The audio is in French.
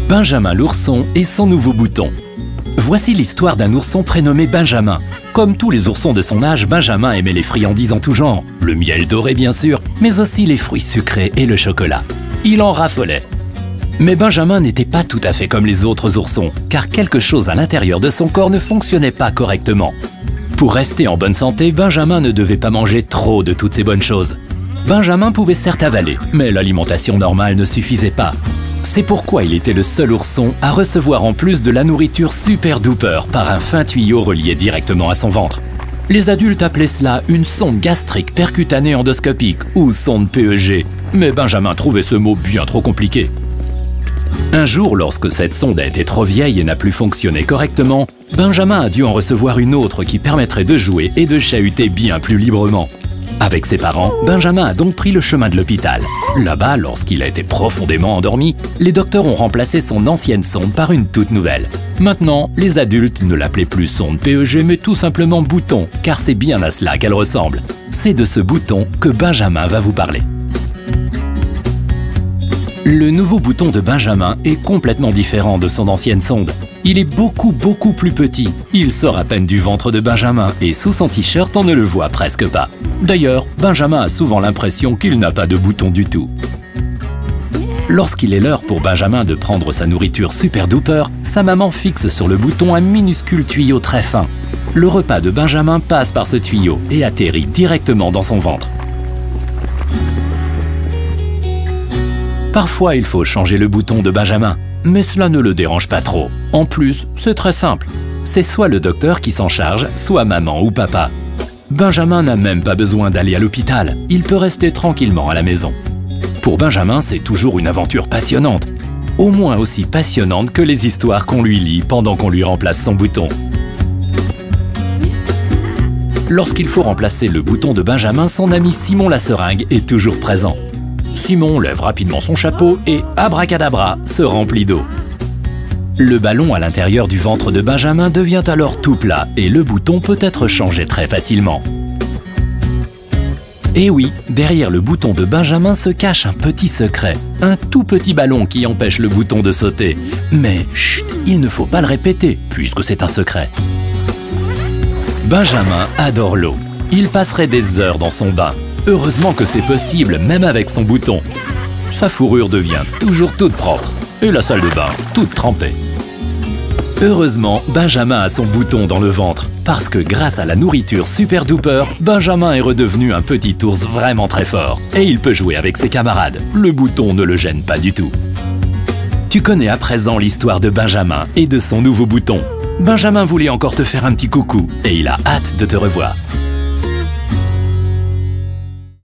Benjamin l'ourson et son nouveau bouton. Voici l'histoire d'un ourson prénommé Benjamin. Comme tous les oursons de son âge, Benjamin aimait les friandises en tout genre. Le miel doré bien sûr, mais aussi les fruits sucrés et le chocolat. Il en raffolait. Mais Benjamin n'était pas tout à fait comme les autres oursons, car quelque chose à l'intérieur de son corps ne fonctionnait pas correctement. Pour rester en bonne santé, Benjamin ne devait pas manger trop de toutes ces bonnes choses. Benjamin pouvait certes avaler, mais l'alimentation normale ne suffisait pas. C'est pourquoi il était le seul ourson à recevoir en plus de la nourriture super duper par un fin tuyau relié directement à son ventre. Les adultes appelaient cela une sonde gastrique percutanée endoscopique ou sonde PEG, mais Benjamin trouvait ce mot bien trop compliqué. Un jour, lorsque cette sonde a été trop vieille et n'a plus fonctionné correctement, Benjamin a dû en recevoir une autre qui permettrait de jouer et de chahuter bien plus librement. Avec ses parents, Benjamin a donc pris le chemin de l'hôpital. Là-bas, lorsqu'il a été profondément endormi, les docteurs ont remplacé son ancienne sonde par une toute nouvelle. Maintenant, les adultes ne l'appelaient plus sonde PEG mais tout simplement bouton, car c'est bien à cela qu'elle ressemble. C'est de ce bouton que Benjamin va vous parler. Le nouveau bouton de Benjamin est complètement différent de son ancienne sonde. Il est beaucoup plus petit. Il sort à peine du ventre de Benjamin et sous son t-shirt on ne le voit presque pas. D'ailleurs, Benjamin a souvent l'impression qu'il n'a pas de bouton du tout. Lorsqu'il est l'heure pour Benjamin de prendre sa nourriture super duper, sa maman fixe sur le bouton un minuscule tuyau très fin. Le repas de Benjamin passe par ce tuyau et atterrit directement dans son ventre. Parfois, il faut changer le bouton de Benjamin, mais cela ne le dérange pas trop. En plus, c'est très simple. C'est soit le docteur qui s'en charge, soit maman ou papa. Benjamin n'a même pas besoin d'aller à l'hôpital, il peut rester tranquillement à la maison. Pour Benjamin, c'est toujours une aventure passionnante. Au moins aussi passionnante que les histoires qu'on lui lit pendant qu'on lui remplace son bouton. Lorsqu'il faut remplacer le bouton de Benjamin, son ami Simon la seringue est toujours présent. Simon lève rapidement son chapeau et, abracadabra, se remplit d'eau. Le ballon à l'intérieur du ventre de Benjamin devient alors tout plat et le bouton peut être changé très facilement. Et oui, derrière le bouton de Benjamin se cache un petit secret, un tout petit ballon qui empêche le bouton de sauter. Mais chut, il ne faut pas le répéter puisque c'est un secret. Benjamin adore l'eau. Il passerait des heures dans son bain. Heureusement que c'est possible même avec son bouton. Sa fourrure devient toujours toute propre et la salle de bain toute trempée. Heureusement, Benjamin a son bouton dans le ventre parce que grâce à la nourriture super duper, Benjamin est redevenu un petit ours vraiment très fort et il peut jouer avec ses camarades. Le bouton ne le gêne pas du tout. Tu connais à présent l'histoire de Benjamin et de son nouveau bouton. Benjamin voulait encore te faire un petit coucou et il a hâte de te revoir.